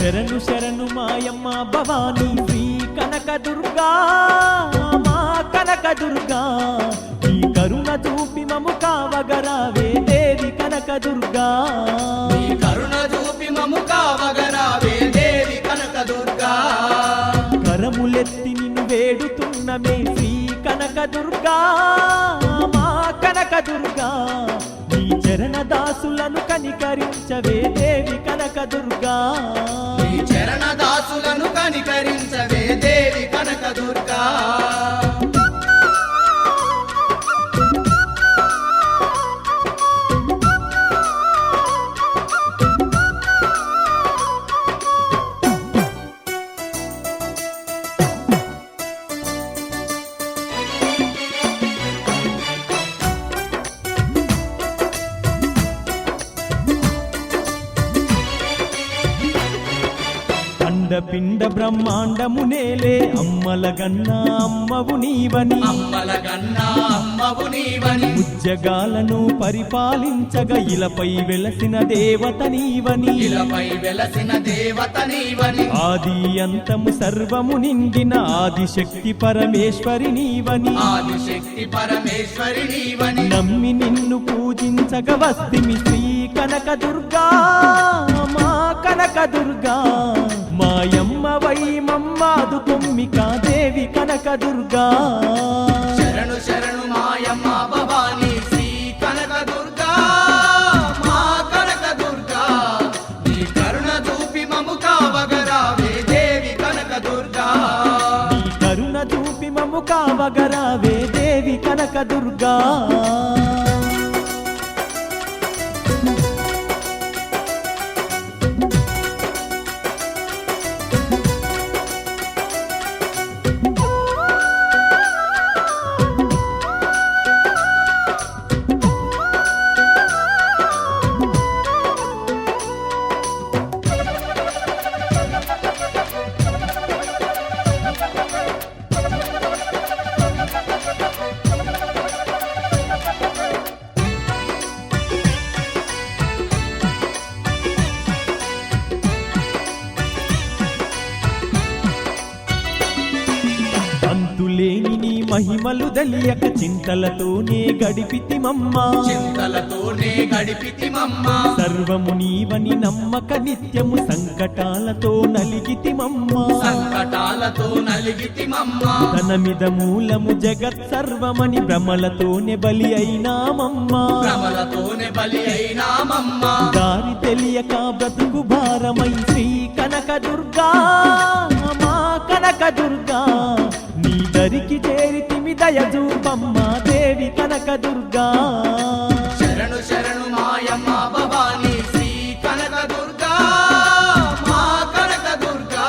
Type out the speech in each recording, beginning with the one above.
శరణు శరణు మాయమ్మ భవానీ శ్రీ కనకదుర్గా మా కనకదుర్గా నీ కరుణ చూపి మము కావగరావే దేవి కనకదుర్గా నీ కరుణ చూపి మము కావగరావే దేవి కనకదుర్గా కరములెత్తి నిన్ను వేడుతున్నమే శ్రీ కనకదుర్గా మా కనకదుర్గా నీ చరణ దాసులను కనికరించవే దేవి కనకదుర్గా నీ చరణ దాసులను కనికరించవే దేవి కనకదుర్గా పిండ బ్రహ్మాండము నేలే అమ్మల గన్నా అమ్మవు నీవని అమ్మల గన్నా అమ్మవు నీవని ఉజ్జగాలను పరిపాలించగా ఇలపై వెలసిన దేవత నీవని ఇలపై వెలసిన దేవత నీవని ఆది అంతము సర్వము నిండిన ఆదిశక్తి పరమేశ్వరి నీవని ఆదిశక్తి పరమేశ్వరి నీవని నమ్మి నిన్ను పూజించగ వస్తిమి శ్రీ కనకదుర్గా మా కనకదుర్గా మాయమ్మ వై మమ్మాదు కొమ్మికా దేవి కనకదుర్గా శరణు శరణు మాయమ్మ భవానీ శ్రీ కనకదుర్గా మా కనకదుర్గా నీ కరుణ చూపి మము కావగరావే దేవి కనకదుర్గా నీ కరుణ చూపి మము కావగరావే దేవి కనకదుర్గా అంతులేని నీ మహిమలు దలియక చింతలతోనే గడిపితిమమ్మా చింతలతోనే గడిపితిమమ్మా సర్వము నీవని నమ్మక నిత్యము సంకటాలతో నలిగితిమమ్మా సంకటాలతో నలిగితిమమ్మా ధనమిద మూలము జగత్ సర్వమని భ్రమలతోనే బలి అయినామమ్మా భ్రమలతోనే బలి అయినామమ్మా దారి తెలియక బ్రతుకు భారమై శ్రీ కనకదుర్గా మా కనకదుర్గా నీ దరికి చేరితిమి దయజూపమ్మ దేవి కనకదుర్గా శరణు శరణు మాయమ్మ భవానీ శ్రీ కనకదుర్గా మా కనకదుర్గా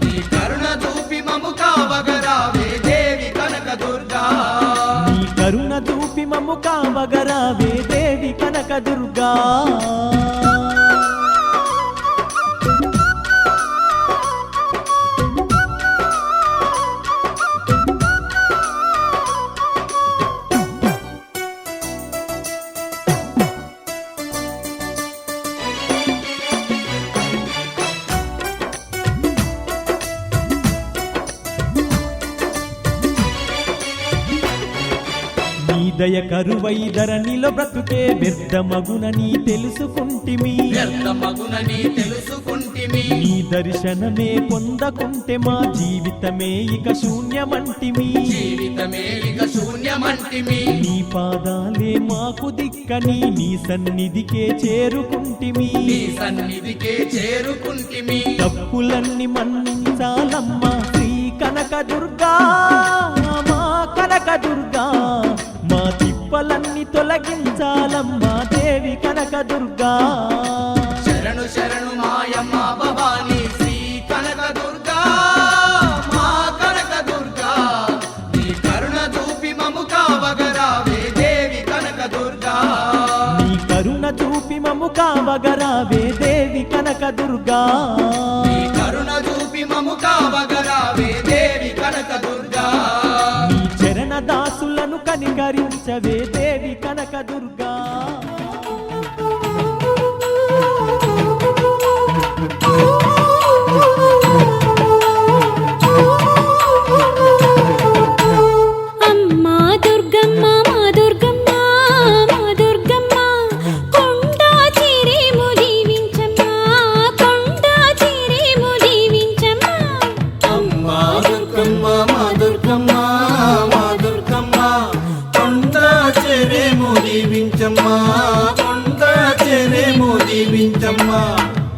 నీ కరుణ చూపి మము కావగరావే దేవి కనకదుర్గా నీ కరుణ చూపి మము కావగరావే దేవి కనకదుర్గా దయ కరువై ధరణిలో బ్రతుకే వ్యర్థమగునని తెలుసుకుంటిమి వ్యర్థమగునని తెలుసుకుంటిమి నీ దర్శనమే పొందకుంటే మా జీవితమే ఇక శూన్యమంటిమి జీవితమే ఇక శూన్యమంటిమి నీ పాదాలే మాకు దిక్కని నీ సన్నిధికే చేరుకుంటిమి నీ సన్నిధికే చేరుకుంటిమి తప్పులన్నీ మన్నించాలమ్మా శ్రీ కనకదుర్గా మా కనకదుర్గా మా తిప్పలన్నీ తొలగించాలమ్మా దేవి కనకదుర్గా శరణు శరణు మాయమ్మ భవానీ శ్రీ కనకదుర్గా మా కనకదుర్గా నీ కరుణ చూపి మము కావగరావే దేవి కనకదుర్గా నీ కరుణ చూపి మము కావగరావే దేవి కనకదుర్గా నీ కరుణ చూపి మము కావగరావే దేవి కనకదుర్గా నీ చరణ దాసులను కనికరించవే దేవి కనకదుర్గా Oh దుర్గమ్మ మా దుర్గమ్మ కొండ చెరేము దీవించమ్మ కొండ చెరేము దీవించమ్మ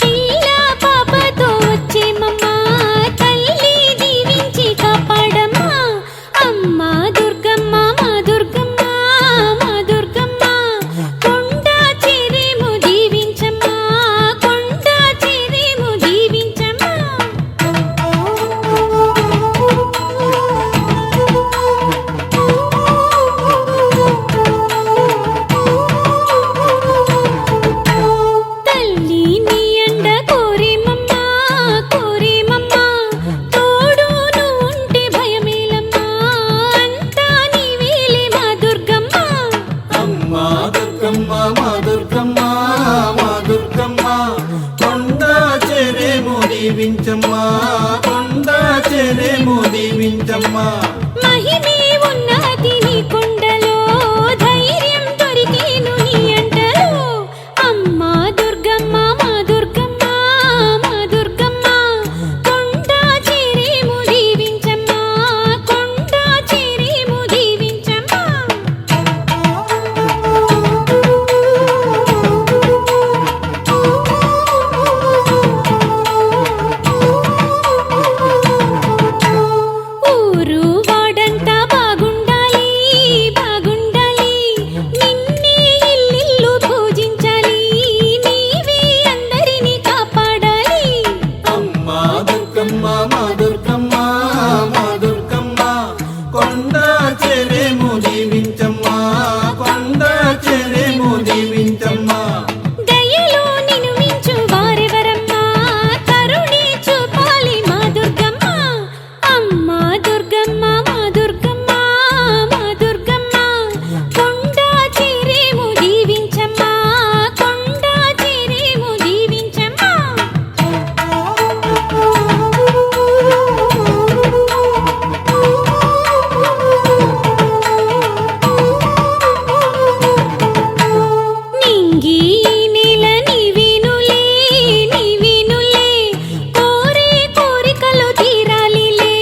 పిల్ల పాపతో వచ్చేమమ్మా తల్లి దీవించి కాపాడమ్మా అమ్మా దుర్గమ్మ మా దుర్గమ్మ మా దుర్గమ్మ కొండ చెరేము దీవించమ్మా కొండ చెరేము దీవించమ్మా తల్లి నీ అండ కోరేమమ్మా కోరేమమ్మా తోడు నువ్వు ఉంటే భయమేలమ్మా అంతా నీవేలే మా దుర్గమ్మ అమ్మా దుర్గమ్మ మా దుర్గమ్మ మా దుర్గమ్మ కొండ చెరేము దీవించమ్మ కొండ చెరేము దీవించమ్మ మహిమే ఉన్నది నీ కొండలో ధైర్యం దొరికేను నీ అంటలో అమ్మా దుర్గమ్మ మా దుర్గమ్మ మా దుర్గమ్మ కొండ చెరేము దీవించమ్మా కొండ చెరేము దీవించమ్మా ఊరు వాడంతా బాగుండాలి బాగుండాలి నిన్నే ఇల్లిల్లు పూజించాలి నీవే అందరినీ కాపాడాలి అమ్మా దుర్గమ్మ మా దుర్గమ్మ మా దుర్గమ్మ కొండ చెరేము దీవించమ్మ కొండ చెరేము దీవించమ్మ దయలో నిన్ను మించు వారెవరమ్మా కరుణే చూపాలి మా దుర్గమ్మ అమ్మా దుర్గమ్మ మా దుర్గమ్మ మా దుర్గమ్మ కొండ చెరేము దీవించమ్మా కొండ చెరేము దీవించమ్మా నింగి నెల నీవేనులే నీవేనులే కోరే కోరికలు తీరాలిలే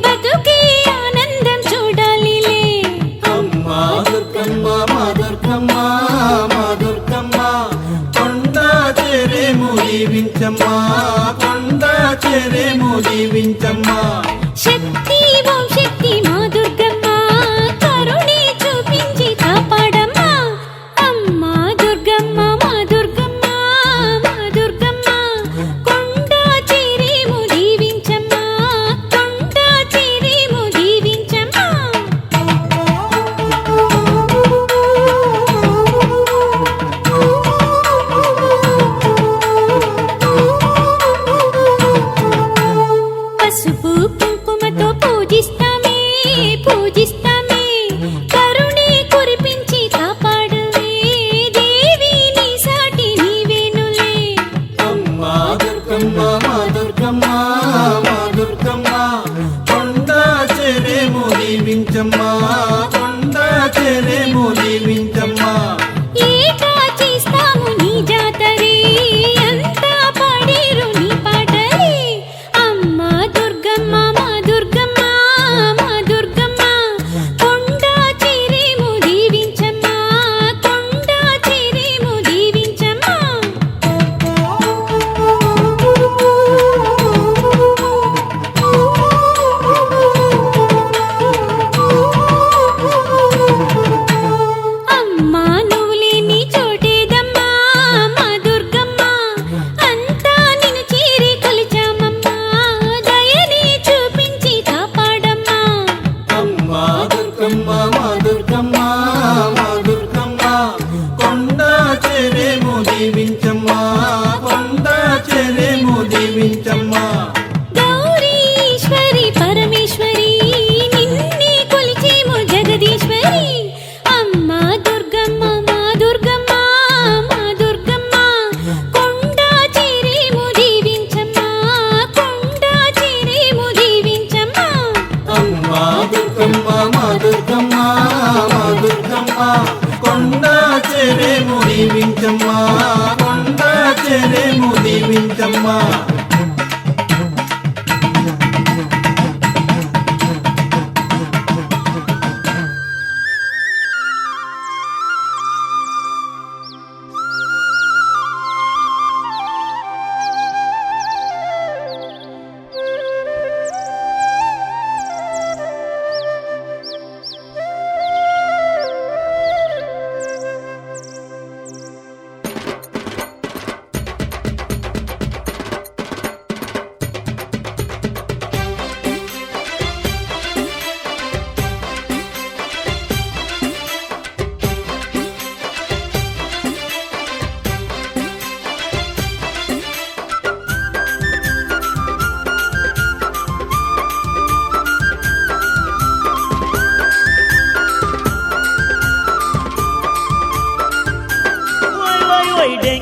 బతుకే ఆనందం చూడాలిలే అమ్మా దుర్గమ్మ మా దుర్గమ్మ మా దుర్గమ్మ కొండ చెరేము దీవించమ్మ కొండ చెరేము దీవించమ్మ శక్తి ఓం శక్తి మా దుర్గమ్మ కరుణే చూపించి కాపాడమ్మా అమ్మా దుర్గమ్మ మా దుర్గమ్మ మా దుర్గమ్మ కొండ చెరేము దీవించమ్మా కొండ చెరేము దీవించమ్మా పసుపు కుంకుమతో పూజిస్తామే పూజిస్తామే కరుణే కురిపించి కాపాడువే దేవి నీ సాటి నీవేనులే అమ్మా దుర్గమ్మ మా దుర్గమ్మ మా దుర్గమ్మ కొండ చెరేము దీవించమ్మ కొండ చెరేము దీవించమ్మ ఏటా చేస్తాము నీ జాతరే అంతా పాడేరు నీ పాటలే అమ్మా దుర్గమ్మ మా దుర్గమ్మ మా దుర్గమ్మ కొండ చెరేము దీవించమ్మా కొండ చెరేము దీవించమ్మా అమ్మా నువ్వు లేని చోటేదమ్మా మా దుర్గమ్మ అంతా నిన్ను చేరి కొలిచామమ్మా దయని చూపించి కాపాడమ్మా అమ్మా దుర్గమ్మ మా దుర్గమ్మ మా దుర్గమ్మ కొండ చెరేము దీవించమ్మ కొండ చెరేము దీవించమ్మ గౌరీశ్వరి పరమేశ్వరి నిన్నే కొలిచేము జగదీశ్వరి అమ్మా దుర్గమ్మ మా దుర్గమ్మ మా దుర్గమ్మ కొండ చెరేము దీవించమ్మా కొండ చెరేము దీవించమ్మా అమ్మా దుర్గమ్మ మా దుర్గమ్మ మా దుర్గమ్మ కొండ చెరేము దీవించమ్మ కొండ చెరేము దీవించమ్మ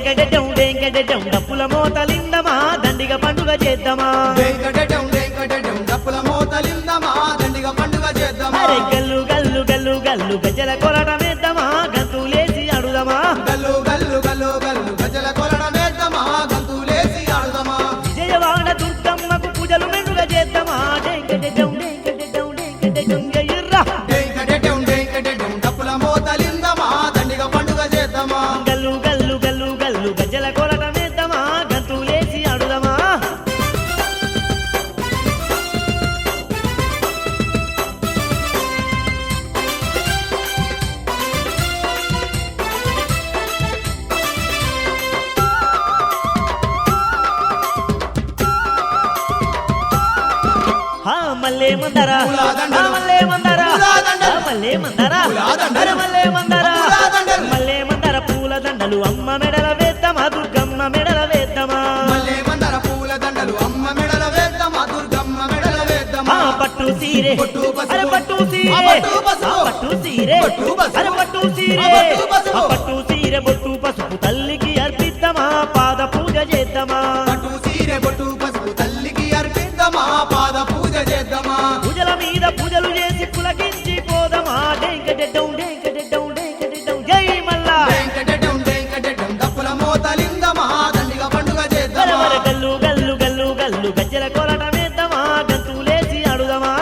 డెంకెడెం డప్పుల మోతలిందమా దండిగ పండుగ చేద్దామా వెంకటటం వెంకటటం డప్పుల మోతలిందమా దండిగా పండుగ చేద్దామా అరే గల్లు గల్లు గల్లు గల్లు గజల కొలటమేద్దామా గంతులేసి అడుదమా గల్లు గల్లు గల్లు గల్లు గజల కొలడమేద్దామా గంతులేసి ఆడుదామా విజయవాడ దుర్గమ్మకు పూజలు మెండుగా చేద్దామా డెంకెడెం ఎయ్యుర్రా వెంకటటం వెంకటటం డప్పుల మోతలిందమా దండిగా పండుగ చేద్దామా గల్లు గల్లు గల్లు గల్లు గజల కొలటమేద్దామా గంతులేసి అడుదమా మల్లే మందరా పూలదండలు. మల్లే మందరా పూలదండలు. మల్లే మందరా పూలదండలు. అరే మల్లే మందరా పూలదండలు. మల్లే మందర పూల దండలు అమ్మ మెడల వేద్దామా దుర్గమ్మ మెడల వేద్దామా మల్లె మందర పూల దండలు అమ్మ మెడల వేద్దామా దుర్గమ్మ మెడల వేద్దామా పట్టు సీరే పట్టు పసుపు. అరే పట్టు సీరే ఆ పట్టు పసుపు. పట్టు సీరే పట్టు పసుపు. అరే పట్టు సీరే ఆ పట్టు పసుపు. పట్టు సీరే బొట్టు పసుపు తల్లికి అర్పిద్దామా పాద పూజ చేద్దామా పట్టు సీరె బొట్టు పసుపు తల్లికి అర్పిద్దామా పాద పూజ చేద్దామా పూజల మీద పూజలు చేసి పులకించి పోదమా డెంకెడెడ్డం జై మల్లా వెంకటటం వెంకటటం డప్పుల మోతలిందమా దండిగా పండుగ చేద్దామా వరవర గల్లు గల్లు గల్లు గల్లు గజ్జల కొలటమేద్దామా గంతులేసి అడుదమా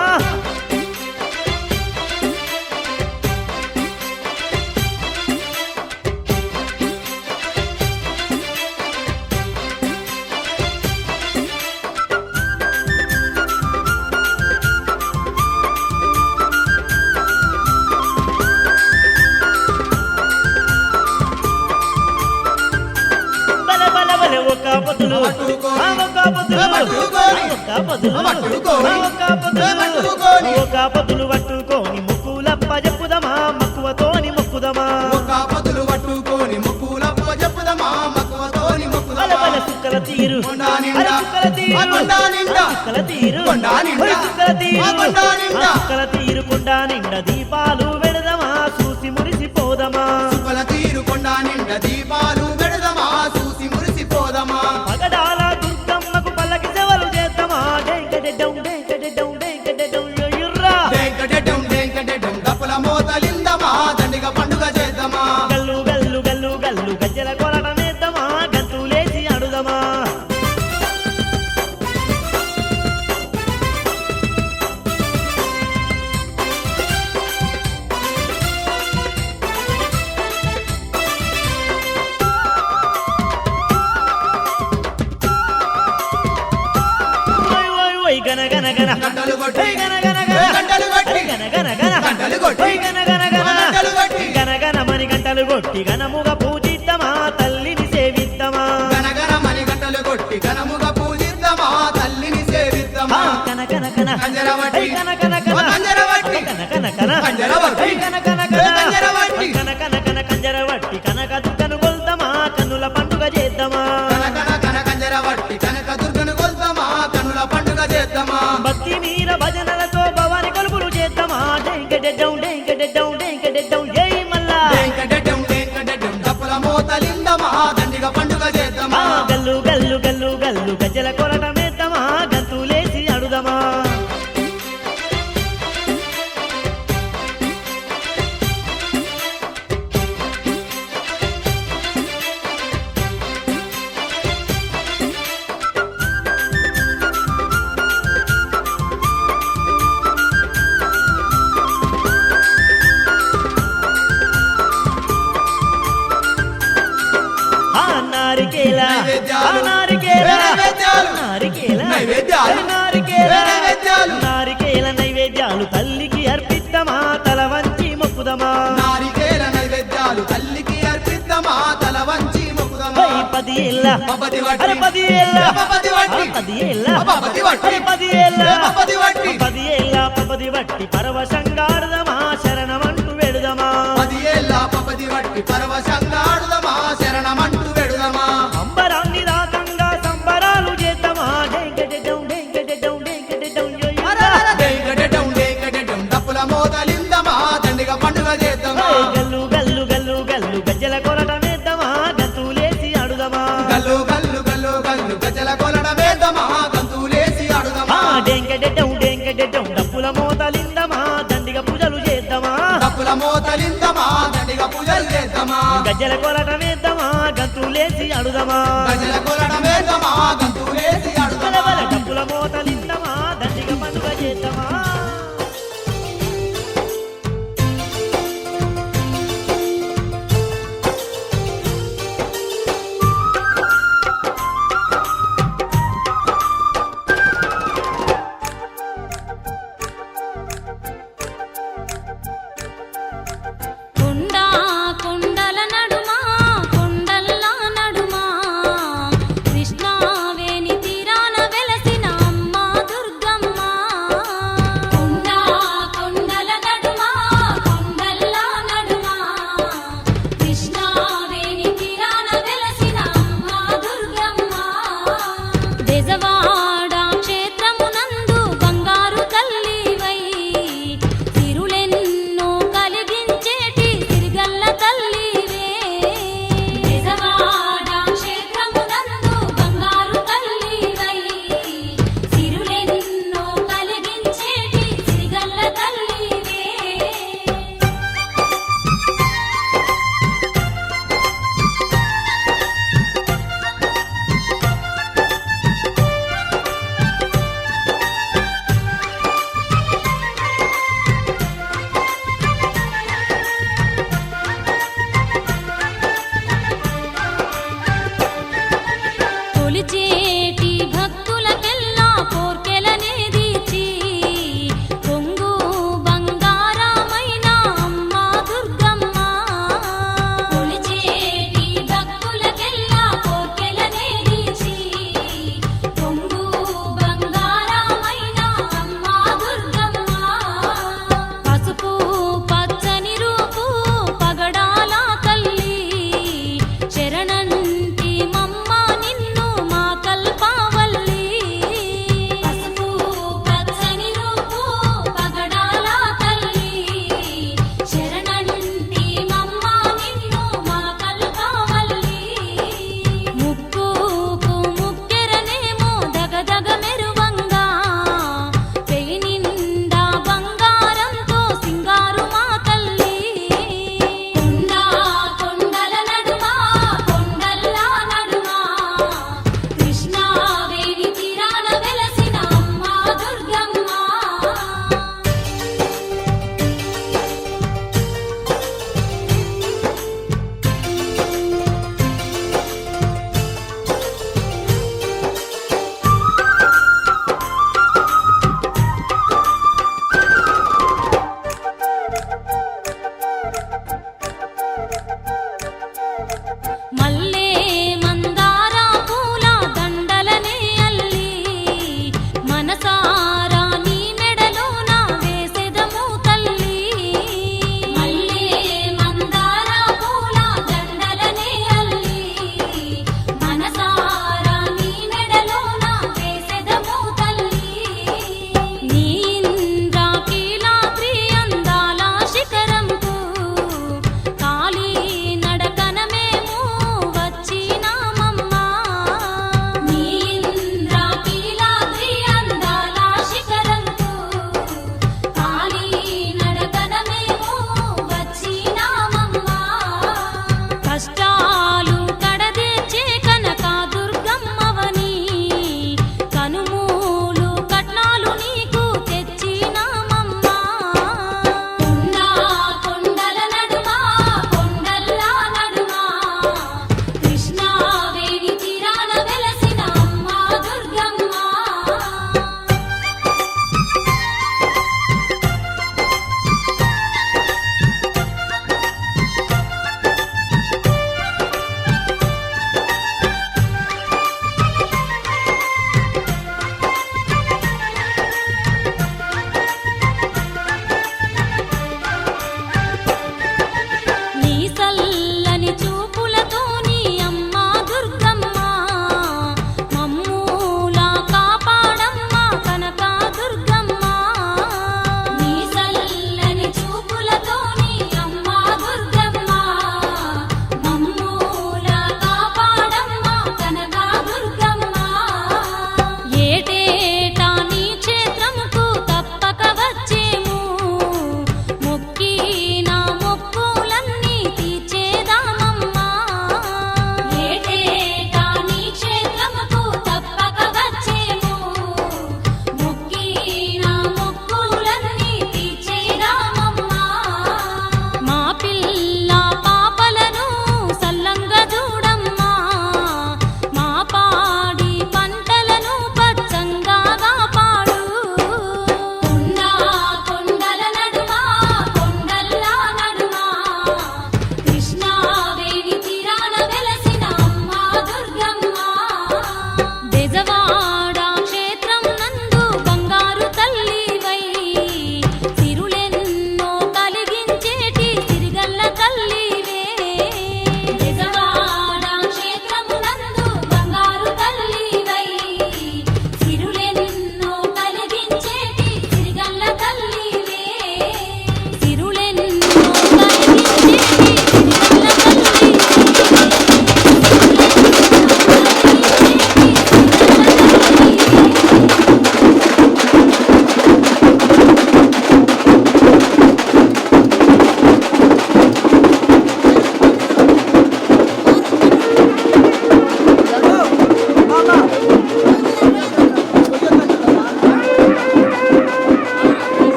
బల బల బల ఒక్క పొద్దులు పట్టుకోని. ఆ ఒక్క పొద్దులు పట్టుకోని. ఒక్క పొద్దులు పట్టుకోని. ఆ ఒక్క పొద్దులు పట్టుకోని. ఒక్క పొద్దులు పట్టుకోని ముక్కులప్ప చెప్పుదమా మక్కువతోని మొక్కుదమా ఒక పదులు పట్టుకొని ముక్కులప్ప చెప్పుదమా మక్కువతోని బల మొక్కుదమా బల సుక్కల తీరు కొండా నిండా. అరే సుక్కల తీరు ఆ కొండా నిండా. ఆ సుక్కల తీరు కొండా నిండా. ఓయ్ సుక్కల తీరు ఆ కొండా నిండా. ఆ సుక్కల తీరు కొండా నిండా దీపాలు వెడదమా చూసి మురిసిపోదమా సుక్కల తీరు కొండ నిండా దీపాలు వెడదమా చూసి మురిసిపోదమా పగడాల దుర్గమ్మకు పల్లకి సేవలు చేద్దామా డెంకెడెడ్డం ఎయ్యుర్రా వెంకటటం వెంకటటం డప్పుల మోతలిందమా దండిగా పండుగ చేద్దామా గల్లు గల్లు గల్లు గల్లు గజ్జల కొలటమేద్దామా గంతులేసి అడుదమా ఓయ్ ఓయ్ ఓయ్ గన గన గన గంటలు కొట్టి. ఓయ్ గన గన గన గంటలు కొట్టి. అరే గన గన గన గంటలు కొట్టి. ఓయ్ గన గన గన గంటలు కొట్టి. గన గన మని గంటలు కొట్టి గనముగా పూజిద్దామా తల్లిని సేవిద్దామా గనగన మణి గంటలు కొట్టి ఘనముగా పూజిద్దామా తల్లిని సేవిద్దామా కన కన కన కంజరవట్టి. ఓయ్ కన కన కన కంజరవట్టి. కన కన కన కంజరవట్టి. ఓయ్ కన కన ఓయ్ కంజరవట్టి. కన కన కన కంజరవట్టి కనక దుర్గను కొల్దామా కన్నుల పండుగ చేద్దామా కనకన కన కంజరవట్టి కనక దుర్గను కొల్దామా కన్నుల పండుగ చేద్దామా భక్తి మీర భజనలతో భవాని కొలుపులు చేద్దామా డెంకెడెడ్డం జై మల్లా వెంకటటం వెంకటటం డప్పుల మోతలిందమా దండిగా పండుగ చేద్దామా గల్లు గల్లు గల్లు గల్లు గజ్జల కొలటమేద్దామా గంతులేసి అడుదమా నారికేల నైవేద్యాలు. నారికేల నైవేద్యాలు. నారికేల నైవేద్యాలు. నారికేల నైవేద్యాలు. నారికేల నైవేద్యాలు తల్లికి అర్పిద్దామా తల వంచి మొక్కుదమా నారికేల నైవేద్యాలు తల్లికి అర్పిద్దామా తల వంచి మొక్కుదమా పది ఏళ్ళ పపతి వట్టి. అరే పది ఏళ్ళ పపతి వట్టి. పది ఏళ్ళ పపతి వట్టి. అరే పది ఏళ్ళ పపతి వట్టి. పది ఏళ్ళ పపది వట్టి పరవశంగాడదమా శరణమంటూ వెడుదమా 10 ఏళ్ళ పపతి వట్టి పరవశంగా ఆడుదమా శరణమంటూ వెడుదమా అంబరాన్ని రాకంగా సంబరాలు చేద్దామా డెంకెడెడ్డం యోయ్యురా. వెంకటటం వెంకటటం డప్పుల మోతలిందమా దండిగా పండుగ చేద్దామా గల్లు గల్లు గల్లు గల్లు గజ్జల కొలటమేద్దామా గంతులేసి అడుదమా ఆడుదమా గజ్జల కోలటమేద్దామా గంతులేసి అడుదమా గజల కొలటమేద్దామా గంతులేసి బల బల ఆడుదమా డప్పుల మోతలిద్దామా దండిగ పండుగ చేద్దామా కొండ కొండల నడుమా కొండల్లా నడుమా కృష్ణావే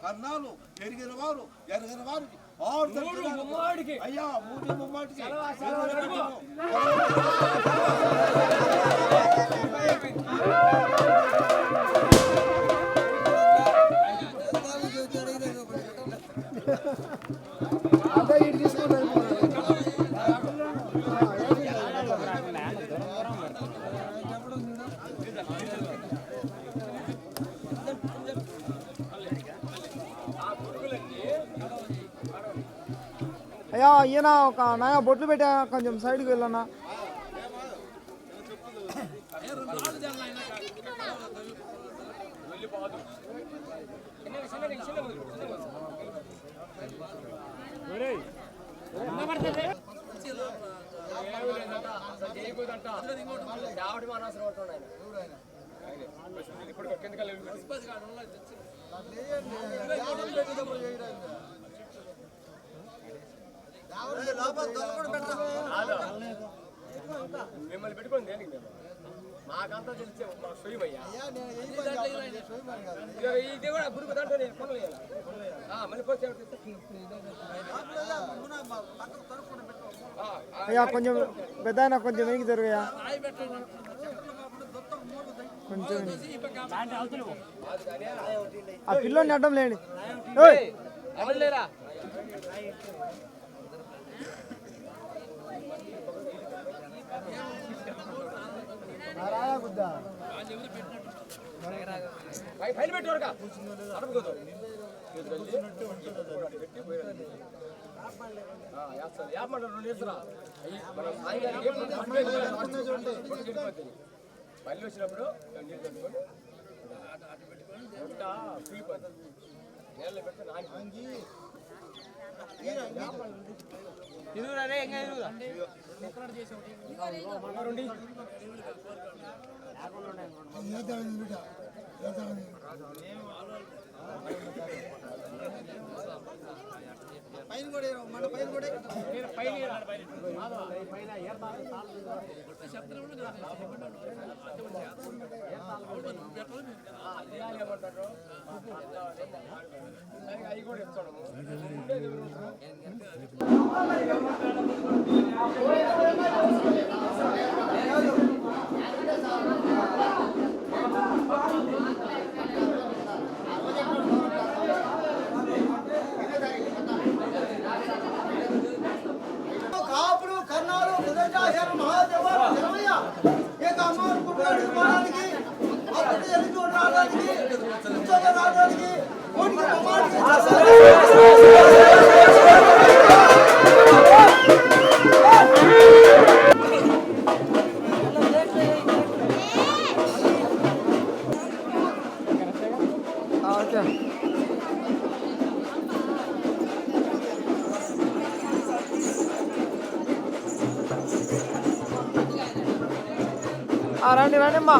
అన్నాలు ఎరిగిన వారు ఎరగిన వారికి అయ్యా మూడు ముమ్మాటికి అయ్యా ఈయన ఒక నాయా బొట్లు పెట్టా కొంచెం సైడ్కి వెళ్ళన్నా. మిమ్మల్ని పెట్టుకోండి దేనికి మేము మాకంతా తెలిసే మా సొయ్యమయ్యా ఇది కూడా గురుకు దాంట్లో మళ్ళీ అయ్యా కొంచెం పెద్ద అయినా కొంచెం వెనక్కి జరుగయ్యా కొంచెం. ఆ పిల్లోని అడ్డం లేండి. లేరా ఫైల్ పెట్టేవరకా అడపకూడదు మళ్ళీ వచ్చినప్పుడు నీళ్ళు పెట్టుకొని ఫ్రీ పడుతుంది నీళ్ళు పెడితే నాని అవి కూడా ఇస్తాడు కాపులు కర్ణాలు మహాదేవ అమ్మవారి కుటుంబానికి రావడానికి రండి రండి అమ్మా.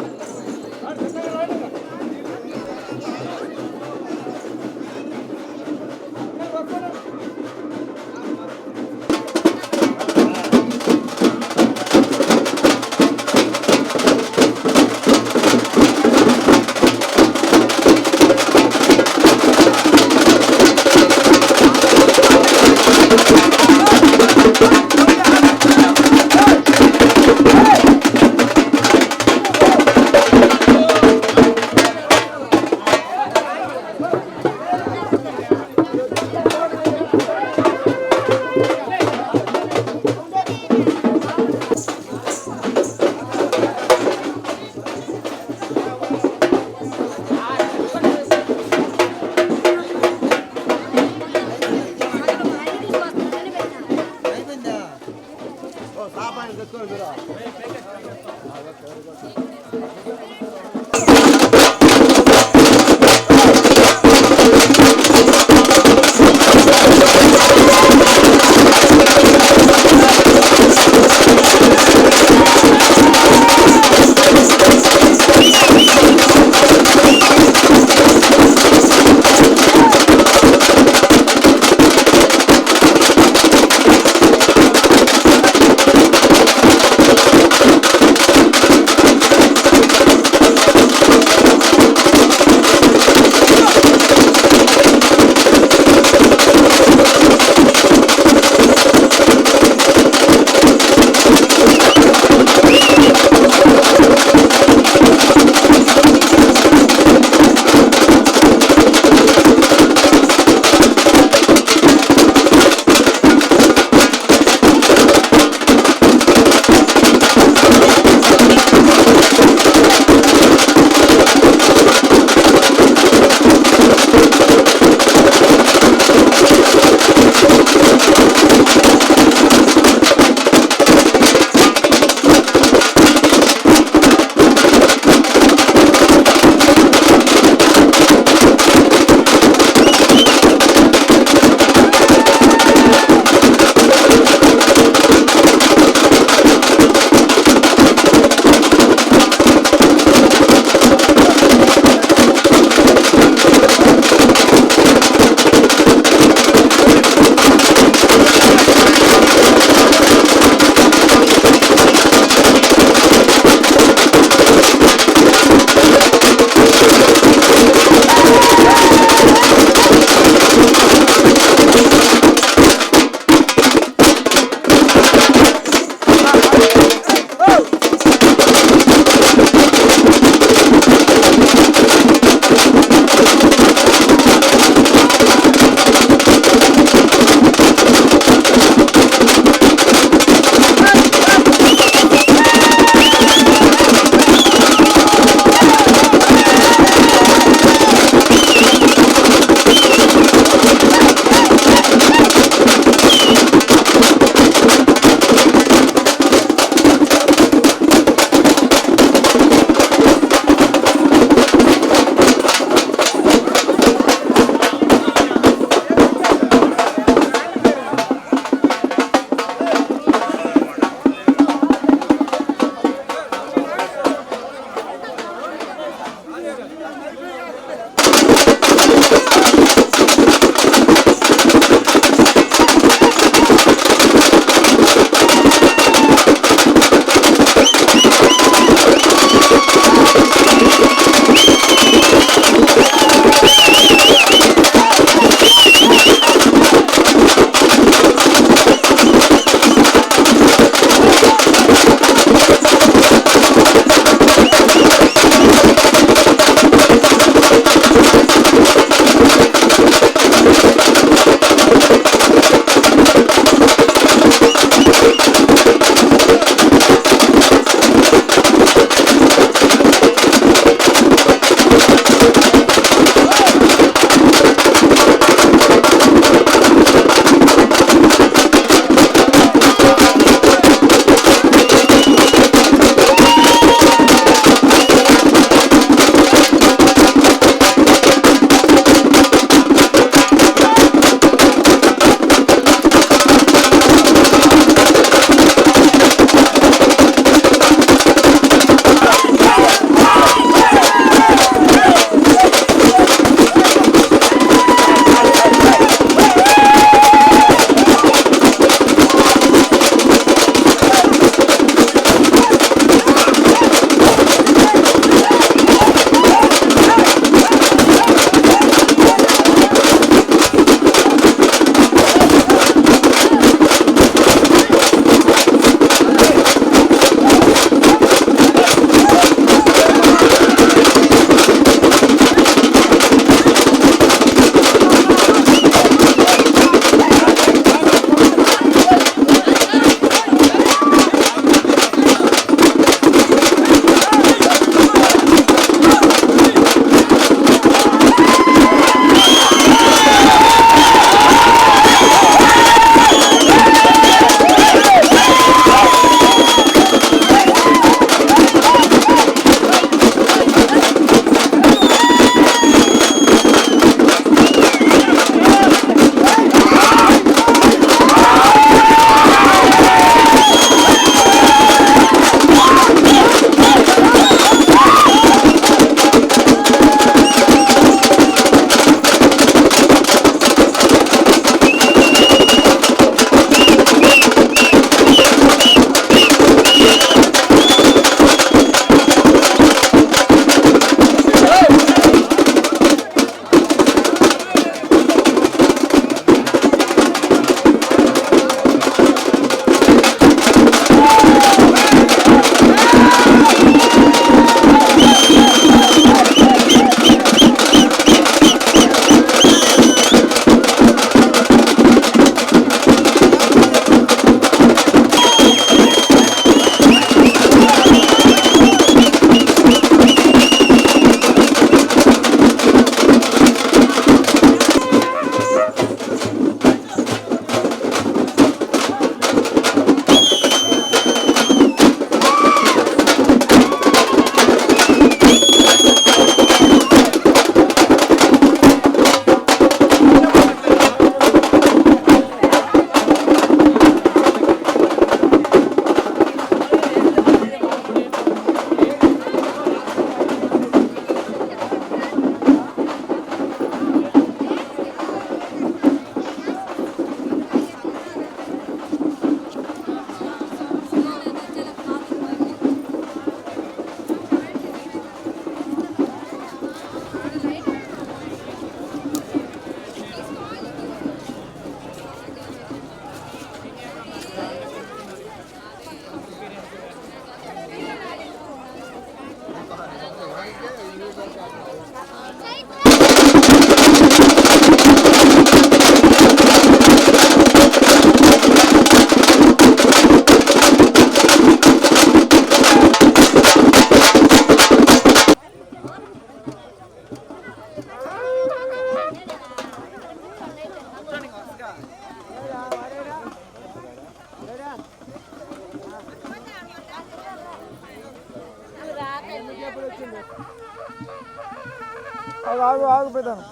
ఆగు ఆగు పెద్దాను.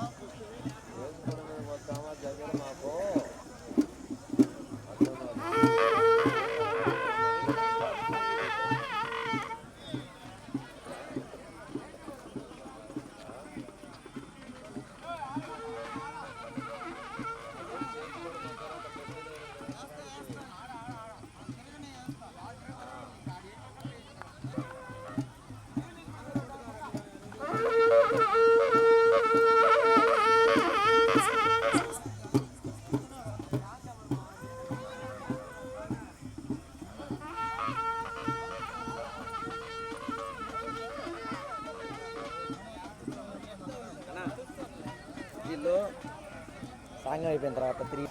సాంగం అయిపోయిన తర్వాత 3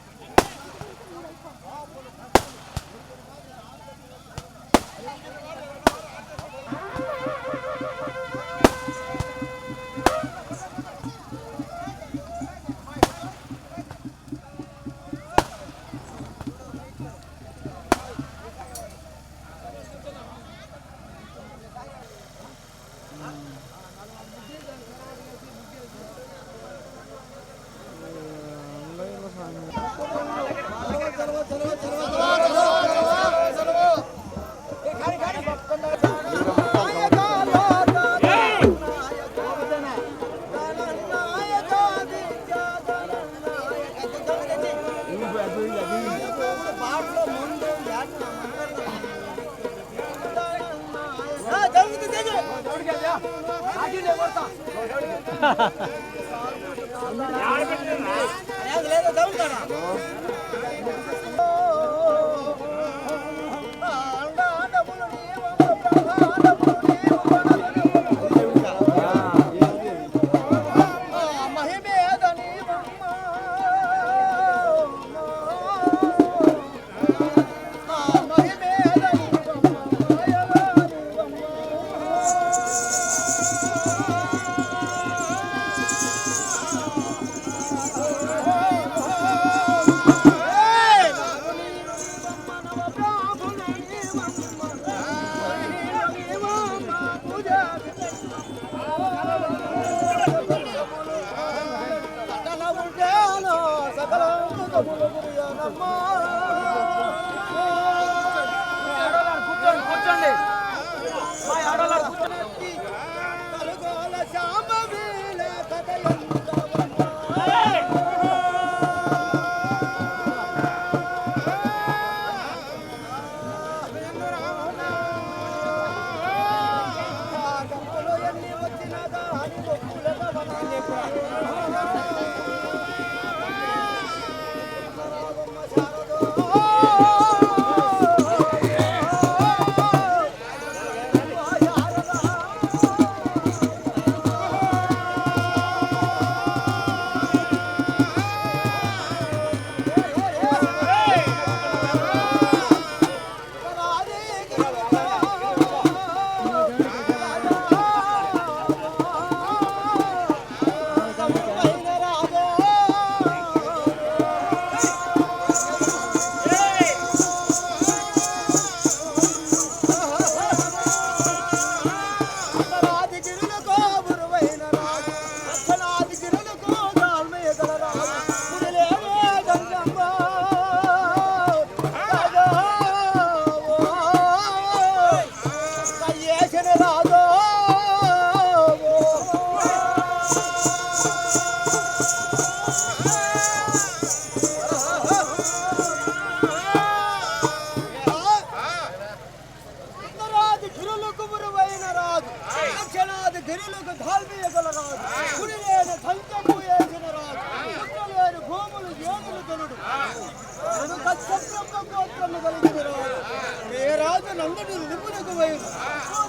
నందుడు నిపుణకు వైరు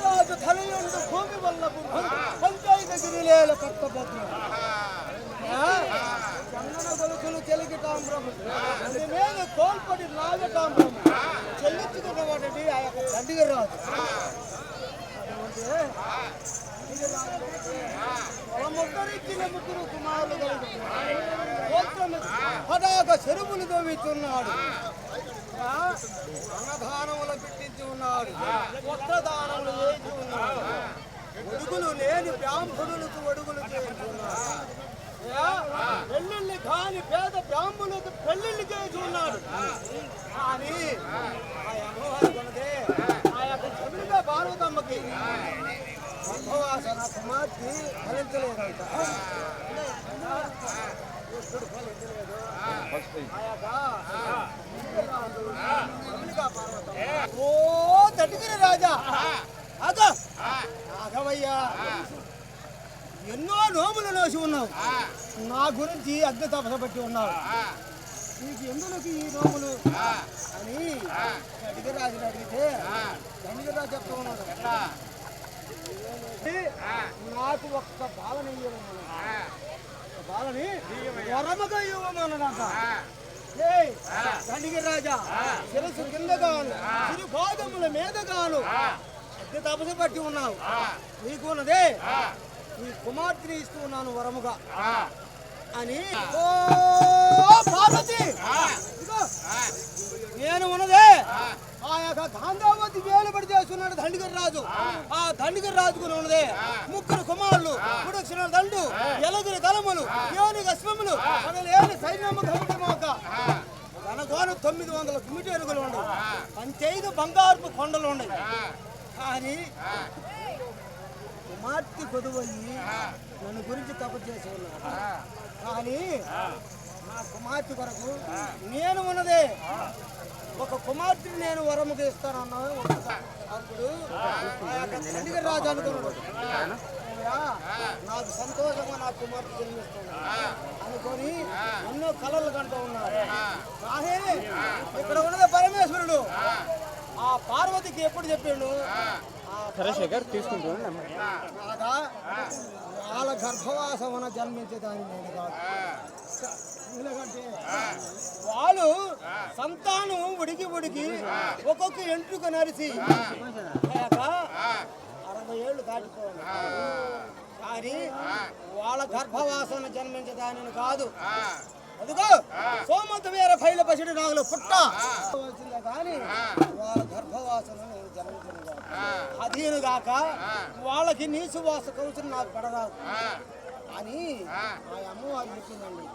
రాజు తలయందు భూమి వల్లపు పంచాయతగిరి జిల్లేల పట్టబోతు చందన గొలుసులు చెలికి తాంబ్రము అది మీద కోల్పడి నాగ తాంబ్రము చెల్లించుకున్నవాడి ఆ యొక్క దండిగ రాజు ముగ్గురిచ్చిన ముగ్గురు కుమారులు పదాక చెరువులు తవ్విస్తున్నాడు అన్నదానములు పెట్టించి ఉన్నాడు వస్త్రదానములు చేసి ఉన్నాడు ఒడుగులు లేని బ్రాహ్మణులకు ఒడుగులు చేస్తున్నాడు పెళ్ళిళ్ళు కాని పేద బ్రాహ్మణులకు పెళ్ళిళ్ళు చేసి ఉన్నాడు కానీ ఆ అమ్మవారి కొనదే ఆ యొక్క చెవిలిగా పార్వతమ్మకి సంభవాసన కుమార్తె ఫలించలేదంట ఓ తటిగిరి రాజా ఆగవయ్యా ఎన్నో నోములు నోసి ఉన్నావు నా గురించి అగ్ని తపస పట్టి ఉన్నావు నీకు ఎందుకు ఈ నోములు అని తటిగిరాజుని అడిగితే తటిగిరాజు చెప్తూ ఉన్నాడు నాకు ఒక్క బాలని బాలని వరముగా ఇవ్వమన్నదంట దండిగి రాజా శిరస్సు కిందగాను సిరి పాదముల మీదగాను అగ్ని తపస్సు పట్టి ఉన్నావు నీకు ఉన్నదే నీ కుమార్తెని ఇస్తూ ఉన్నాను వరముగా అని ఓ పార్వతి నేను ఉన్నదే ఆ యొక్క గాంధావతి వేలుబడి చేస్తున్నాడు దండిగరి రాజు ఆ దండిగరి రాజుకు ఉన్నదే ముగ్గురు కుమారులు పుడక్షణ దండు ఎలగురి కలములు ఏనుగు అశ్వములు లేని సైన్యము కమిటమోక తనకోను 900 కిమిటేరుగులు ఉండవు 15 బంగారపు కొండలు ఉన్నాయి కానీ కుమార్తె కొదువయ్యి నన్ను గురించి తప్పు చేసి ఉన్నాడు కానీ నా కుమార్తె కొరకు నేను ఉన్నదే ఒక కుమార్తెని నేను వరముగా ఇస్తానన్నా అప్పుడు దండిగరి రాజు అనుకున్నాడు నాకు సంతోషంగా నా కుమార్తె జన్మిస్తుంది అనుకొని ఎన్నో కళలు కంటూ ఉన్నారు కానీ ఇక్కడ ఉన్నది పరమేశ్వరుడు ఆ పార్వతికి ఎప్పుడు చెప్పాడు వాళ్ళ గర్భవాసమున జన్మించేదాన్ని నేను కాదు ఎందుకంటే వాళ్ళు సంతానం ఉడికి ఒక్కొక్క ఎంట్రుక నరిసి 60 ఏళ్ళు దాటిపోవాలి కానీ వాళ్ళ గర్భవాసన జన్మించదాని కాదు అదిగో సోమంత వీర ఫైల పసిడి నాగులు పుట్ట వచ్చిందా కానీ వాళ్ళ గర్భవాసన నేను జన్మించను కాదు అదీను గాక వాళ్ళకి నీసు వాస కౌచులు నాకు పడరాదు అని ఆ అమ్మవారు చెప్పిందండి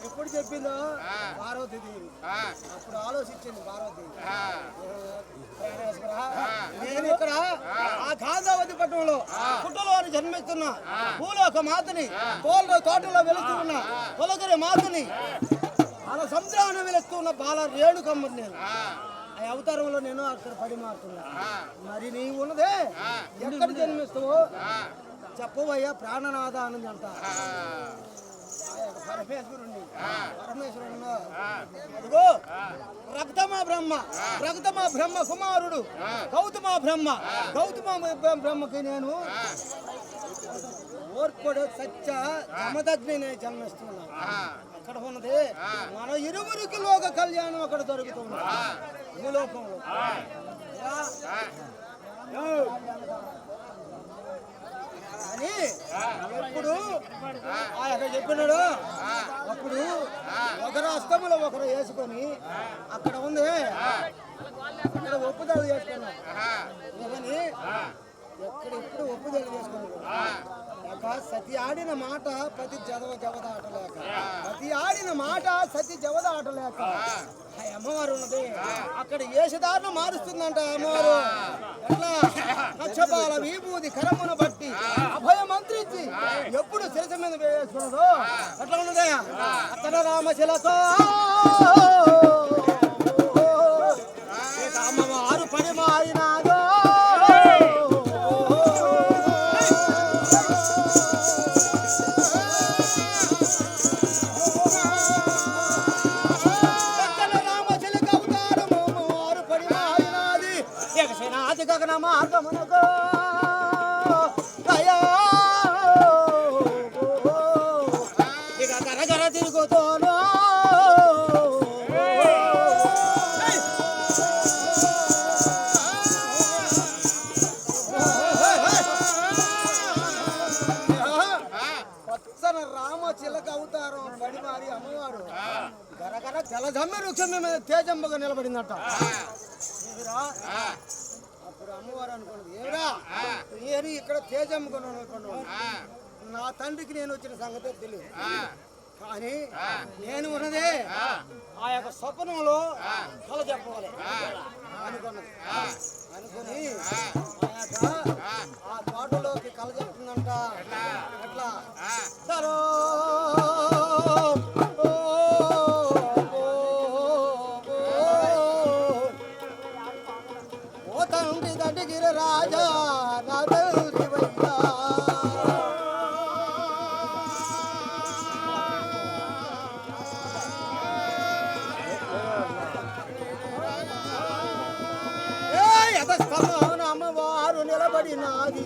ఎప్పుడు చెప్పిందో పార్వతీదేవి అప్పుడు ఆలోచించింది పార్వతీదేవి నేను ఇక్కడ ఆ గాంధావతి పట్టణంలో పుట్టలో జన్మిస్తున్నా భూలోక మాతని తోటలో వెలుస్తున్నా పొలగరి మాతని అలా సముద్రాన్ని వెలుస్తున్న బాల రేణుకమ్మని నేను ఆ అవతారంలో నేను అక్కడ పడి మారుతున్నా మరి నీవు ఉన్నదే ఎక్కడ జన్మిస్తావో చెప్పవయ్యా ప్రాణనాదానంది అంట పరమేశ్వరుణ్ణి అదిగో రక్తమా బ్రహ్మ కుమారుడు గౌతమ బ్రహ్మకి నేను ఓర్పడు సత్య జమదగ్ని నేను జన్మిస్తున్నా అక్కడ ఉన్నది మన ఇరువురికి లోక కళ్యాణం అక్కడ దొరుకుతుంది భూలోకంలో అని ఎప్పుడు ఆయన చెప్పినాడు అప్పుడు ఒకరు అస్తములో ఒకరు వేసుకొని అక్కడ ఉంది అక్కడ ఒప్పుదల చేసుకున్నాడు ఎప్పుడు ఒప్పుదల చేసుకున్నాడు సతి ఆడిన మాట ప్రతి జవదాటలేక అమ్మవారు ఉన్నది అక్కడ వేషధారణ మారుస్తుందంట అమ్మవారు ఎట్లా నక్షపాల విభూది కరమును బట్టి అభయ మంత్రించి ఎప్పుడు శిరస మీద వేసుకున్నదో అట్లా ఉన్నదే అక్కడ రామశిలతో అమ్మవారు పని మారినాదో గగన మార్గమునకు చిలక అవతారం పడిమారి అమ్మవారు గరగర జలజమ్మ వృక్షం మీద తేజంబగా నిలబడిందట. ఏమిరా? అప్పుడు అమ్మవారు అనుకున్నది, ఏమిరా నేను ఇక్కడ తేజమ్మగా అనుకున్నాను, నా తండ్రికి నేను వచ్చిన సంగతి తెలియదు, కానీ నేను ఉన్నదే ఆ యొక్క స్వప్నంలో కల చెప్పవాలి అనుకున్నది. అనుకుని ఆ తోటలోకి కల చెప్తుందంట. ఎట్లా సరో ఓ తండ్రి దండిగిరి రాజా నా తండ్రి వయ్యా, అమ్మవారు నిలబడినాది,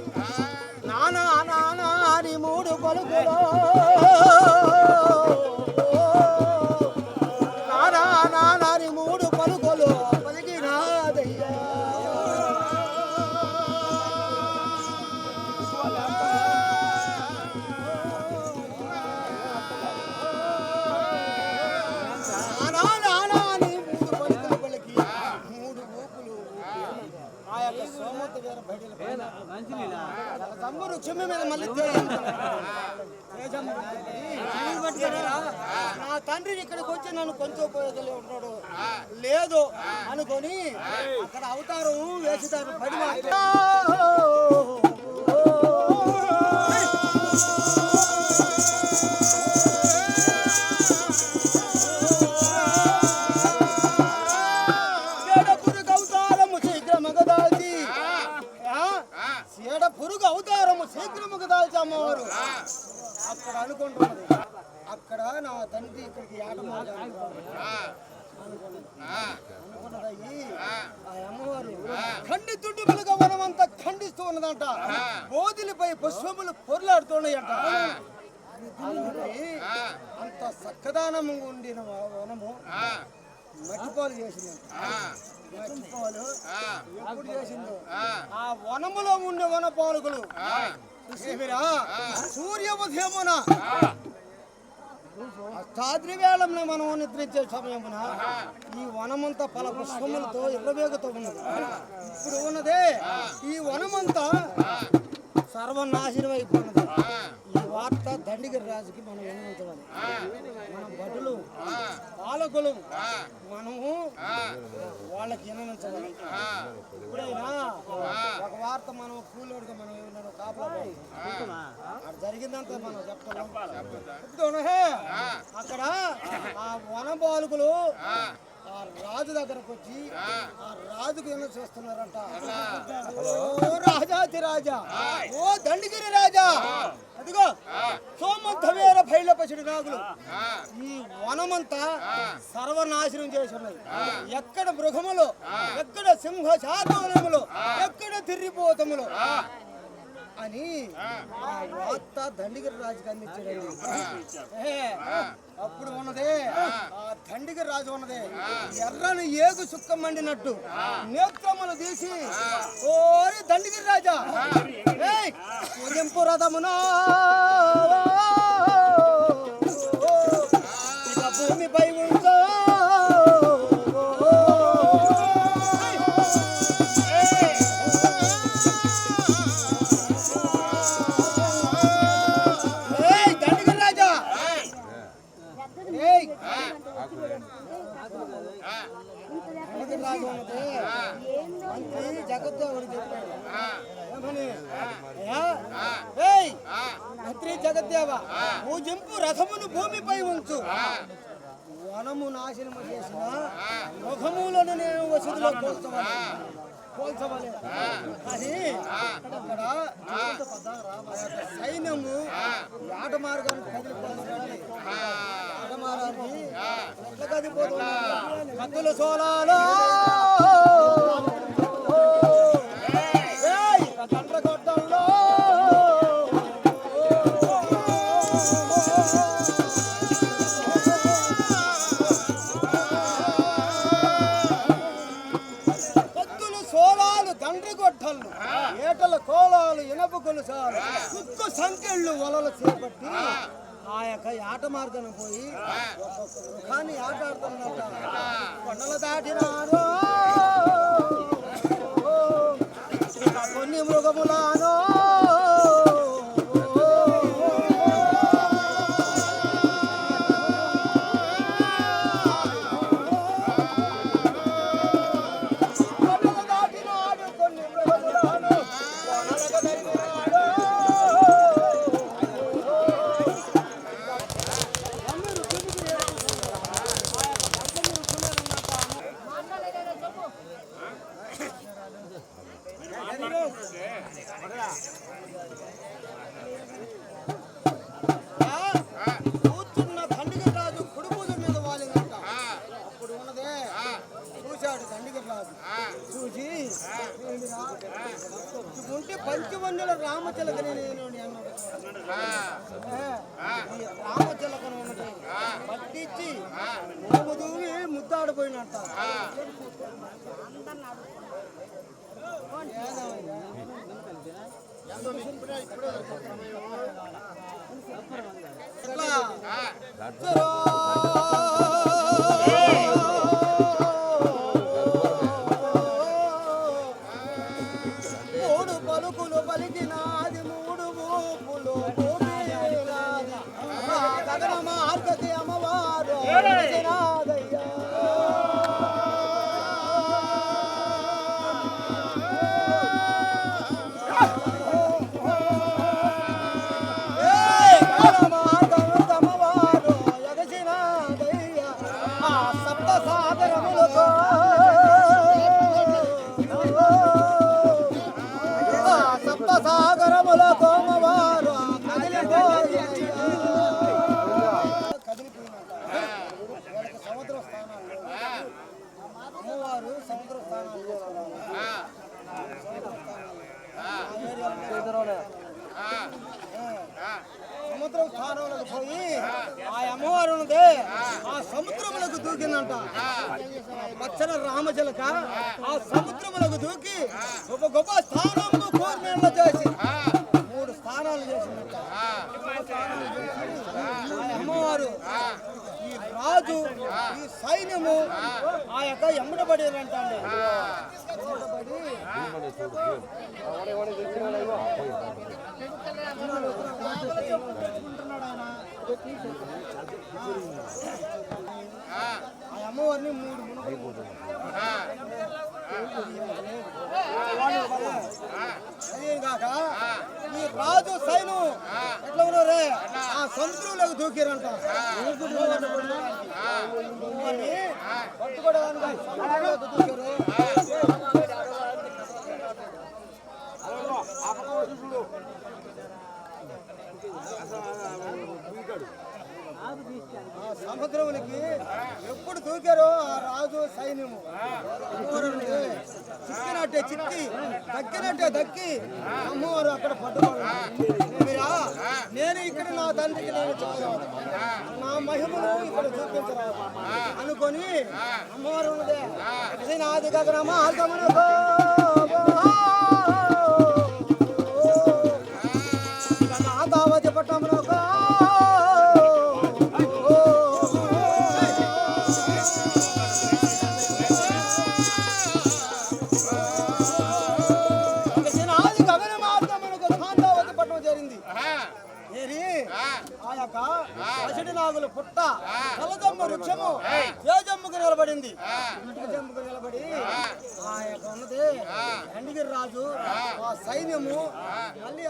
నానా నానాని మూడు పలుకులో, నానా నానాని మూడు పలుకులు పలికినాదయ్యా. నానా నానాని మూడు పలుకులు పలికి మూడు ఊపులు ఆ యొక్క సోమత వేర బయట తమ్ముడు క్షమ మీద మళ్ళీ నా తండ్రి ఇక్కడికి వచ్చి నన్ను కొంచెం పోయేదలే ఉన్నాడు లేదు అనుకొని అక్కడ అవతారం వేసుతారు పడి పురుగు అవతారము శీఘ్రముగా దాల్చి అమ్మవారు అక్కడ అనుకుంటున్నది. అక్కడ నా తండ్రి ఇక్కడికి అనుకున్నదయ్యి ఆ అమ్మవారు ఖండితుడుగా వనమంతా ఖండిస్తూ ఉన్నదంట. బోధిలపై పుష్పములు పొర్లాడుతున్నాయంట. అంత చక్కదానము ఉండిన వనము మట్టిపాలు చేసిందంట. మట్టిపాలు ఎప్పుడు చేసిందో ఆ వనములో ఉండే వనపాలకులు సూర్య ఉదయమున అష్టాద్రివేళంలో మనం నిద్రించే సమయమున ఈ వనమంతా పల పుష్పములతో ఎర్రవేగతో ఉన్నది. ఇప్పుడు ఉన్నదే ఈ వనమంతా సర్వనాశనం అయిపోయినది. ఈ వార్త దండిగిరి రాజుకి మనం వినిపించాలి. మనం భటులు పాలకులు మనము వాళ్ళకి వినిపించాలి. ఇప్పుడైనా ఒక వార్త మనం కూలోడుగా మనం ఏమన్నా కాపలా అక్కడ జరిగిందంతా మనం చెప్తున్నాం. అక్కడ ఆ వన బాలుకులు ఆ రాజు దగ్గరకు వచ్చి ఆ రాజుకు ఏమో చేస్తున్నారంట. ఓ రాజాతి రాజా, ఓ దండిగిరి రాజా, అదిగో సోమంతవేర భైలపసిడి నాగులు ఈ వనమంతా సర్వనాశనం చేసి ఉన్నది. ఎక్కడ మృగములు, ఎక్కడ సింహ శాతములు, ఎక్కడ తిరిగిపోతములు అని ఆ వార్త దండిగిరి రాజుకి అందించాడు. అప్పుడు ఉన్నదే ఆ దండిగిరి రాజు ఉన్నదే ఎర్రని ఏగు సుక్క మండినట్టు నేత్రములు తీసి, ఓరి దండిగిరి రాజా ఉదయంపు రథమునా ఇక భూమిపై ఉంచో, మంత్రి జగద్దేవుడు చెప్పాడు. మంత్రి జగద్దేవ పూజింపు రథమును భూమిపై ఉంచు, వనము నాశనము చేసిన ముఖములను నేను వసతిలో పోల్చవలే అది. అక్కడ సైన్యము ఆట మార్గానికి కదిలిపోతుంది. ఆట మార్గానికి ఎట్లా కదిలిపోతుంది? కత్తుల సోలాలో గండ్రగొట్టంలో గొట్టలు ఏటల కోలాలు ఇనప గొలుసాలు కుక్క సంకెళ్ళు వలలు చేపట్టి ఆ యొక్క ఆట మార్గం పోయి కానీ ఆట ఆడుతున్నట్ట కొండలు దాటినారో కొన్ని మృగములానో కూర్చున్న దండిగ రాజు కుడుపుల మీద వాలినట్ట అప్పుడు ఉన్నదే చూశాడు దండిగ రాజు చూసి ఉంటే పంచవన్నుల రామచిలకని నేను అన్నాడు ఈ రామచిలకను ఉన్నది పట్టించి దూవి ముద్దాడిపోయినట్ట మూడు పలుకులు పలికినాది మూడు ఊపులు గగన మార్గతి అమ్మవారు నాదయ్యా సాగరముల కోమవారు కదిలిపోయినట్టు సముద్ర స్థానాలు అమ్మవారు సముద్ర స్థానాలు సముద్రం స్థానంలోకి పోయి ఆ అమ్మవారు ఉన్నదే ఆ సముద్రములకు దూకిందంట పచ్చన రామచిలక ఆ సముద్రములకు దూకి గొప్ప గొప్ప స్థానంలో కోరినట్లు చేసి 3 స్థానాలు చేసిందంట ఆ అమ్మవారు ఈ రాజు ఈ సైన్యము ఆ యొక్క ఎమ్మడబడేదంట అండి ఆ అమ్మవారిని 3 మునుగులు అదేగాక ఈ రాజు సైను ఎట్లా ఉన్నారే ఆ సముద్రంలోకి దూకిరంట పట్టుకోవడానికి సముద్రంలోకి దూకారు సముద్రమునికి ఎప్పుడు దూకారో ఆ రాజు సైన్యము చిక్కినట్టే చిక్కి దక్కినట్టే దక్కి అమ్మవారు అక్కడ పట్టుకోరా నేను ఇక్కడ నా తండ్రికి నేను చెప్పరాదు నా మహిమను ఇక్కడ చూపించరాదు అనుకొని అమ్మవారు ఉన్నదే నాది గగనమా గమనకో దావతి పట్టమునకో నాగులు పుట్ట నలజమ్మ వృక్షము తేజమ్ముకు నిలబడింది తేజమ్ముకు నిలబడి ఆ యొక్క ఉన్నది దండిగిరి రాజు ఆ సైన్యము మళ్ళీ